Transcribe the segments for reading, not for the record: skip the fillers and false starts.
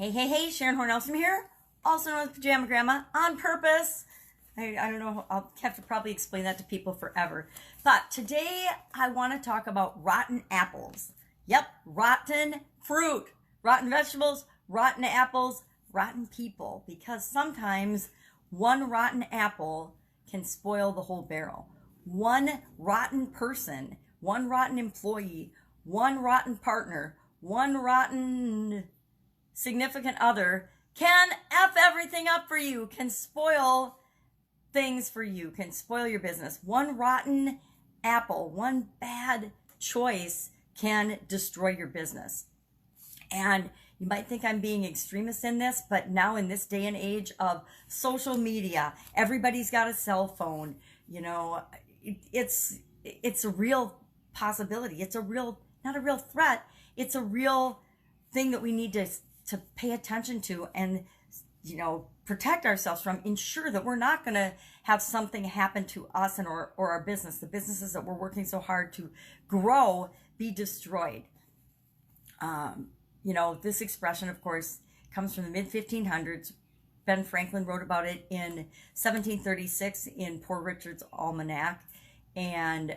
Hey, Sharon Horne-Ellstrom here, also known as Pajama Grandma, on purpose. I don't know, I'll have to probably explain that to people forever. But today I want to talk about rotten apples. Yep, rotten fruit, rotten vegetables, rotten apples, rotten people. Because sometimes one rotten apple can spoil the whole barrel. One rotten person, one rotten employee, one rotten partner, one rotten significant other can F everything up for you, can spoil things for you, can spoil your business. One rotten apple, one bad choice can destroy your business. And you might think I'm being extremist in this, but now in this day and age of social media, everybody's got a cell phone. You know, it's a real possibility. It's a real, not a real threat. It's a real thing that we need to pay attention to and, protect ourselves from, ensure that we're not going to have something happen to us and or our business, the businesses that we're working so hard to grow, be destroyed. This expression, of course, comes from the mid-1500s. Ben Franklin wrote about it in 1736 in Poor Richard's Almanac, and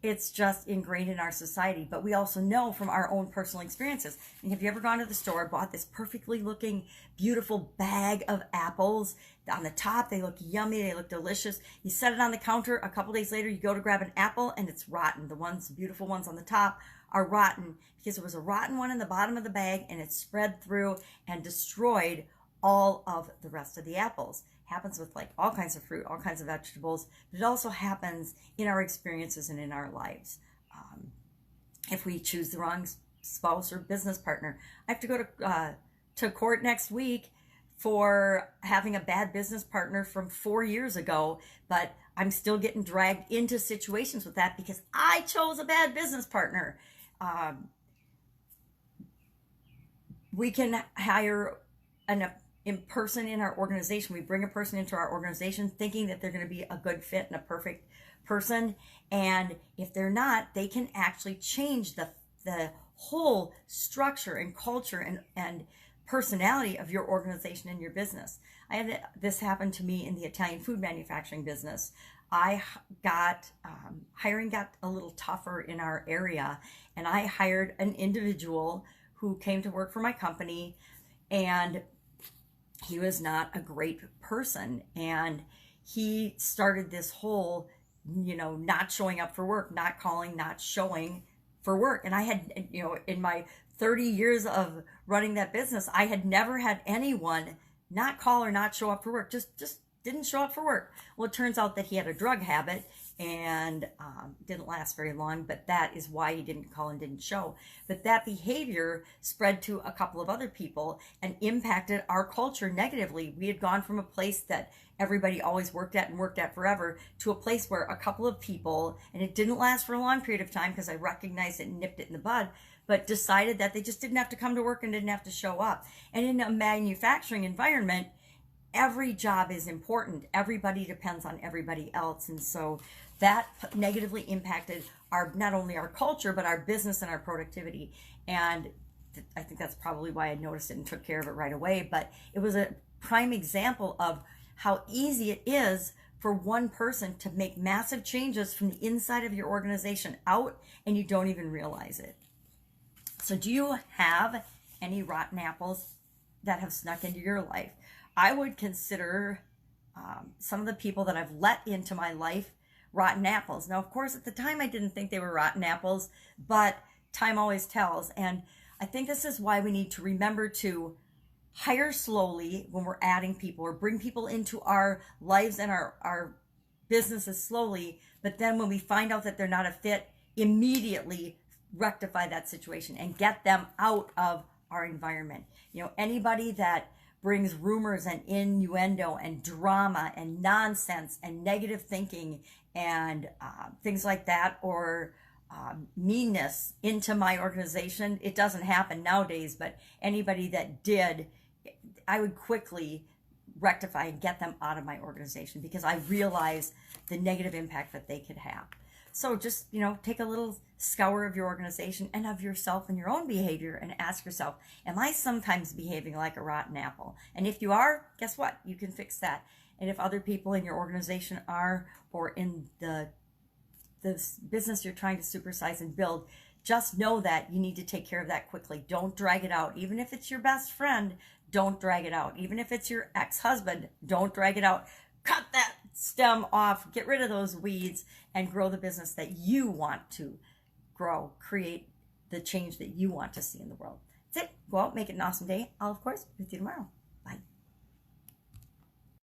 it's just ingrained in our society. But we also know from our own personal experiences. And have you ever gone to the store, bought this perfectly looking, beautiful bag of apples? On the top, they look yummy, they look delicious. You set it on the counter, a couple days later, you go to grab an apple, and it's rotten. The beautiful ones on the top are rotten because there was a rotten one in the bottom of the bag, and it spread through and destroyed all of the rest of the apples. Happens with like all kinds of fruit, all kinds of vegetables, but it also happens in our experiences and in our lives. If we choose the wrong spouse or business partner, I have to go to court next week for having a bad business partner from 4 years ago, but I'm still getting dragged into situations with that because I chose a bad business partner. We can hire in person in our organization. We bring a person into our organization thinking that they're going to be a good fit and a perfect person. And if they're not, they can actually change the whole structure and culture and personality of your organization and your business. I had this happen to me in the Italian food manufacturing business. Hiring got a little tougher in our area, and I hired an individual who came to work for my company, and he was not a great person, and he started this whole, not showing up for work, not calling, not showing for work. And I had, in my 30 years of running that business, I had never had anyone not call or not show up for work, just didn't show up for work. Well, it turns out that he had a drug habit and didn't last very long, but that is why he didn't call and didn't show. But that behavior spread to a couple of other people and impacted our culture negatively. We had gone from a place that everybody always worked at and worked at forever to a place where a couple of people, and it didn't last for a long period of time because I recognized it and nipped it in the bud, but decided that they just didn't have to come to work and didn't have to show up. And in a manufacturing environment, every job is important. Everybody depends on everybody else. And so that negatively impacted not only our culture, but our business and our productivity. And I think that's probably why I noticed it and took care of it right away. But it was a prime example of how easy it is for one person to make massive changes from the inside of your organization out, and you don't even realize it. So do you have any rotten apples that have snuck into your life? I would consider some of the people that I've let into my life rotten apples. Now, of course, at the time I didn't think they were rotten apples, but time always tells. And I think this is why we need to remember to hire slowly when we're adding people, or bring people into our lives and our businesses slowly. But then when we find out that they're not a fit, immediately rectify that situation and get them out of our environment. Anybody that brings rumors and innuendo and drama and nonsense and negative thinking and things like that, or meanness into my organization. It doesn't happen nowadays, but anybody that did, I would quickly rectify and get them out of my organization because I realized the negative impact that they could have. So just, take a little scour of your organization and of yourself and your own behavior and ask yourself, am I sometimes behaving like a rotten apple? And if you are, guess what? You can fix that. And if other people in your organization are, or in the business you're trying to supersize and build, just know that you need to take care of that quickly. Don't drag it out. Even if it's your best friend, don't drag it out. Even if it's your ex-husband, don't drag it out. Cut that stem off, get rid of those weeds, and grow the business that you want to grow. Create the change that you want to see in the world. That's it. Go out, make it an awesome day. I'll, of course, be with you tomorrow.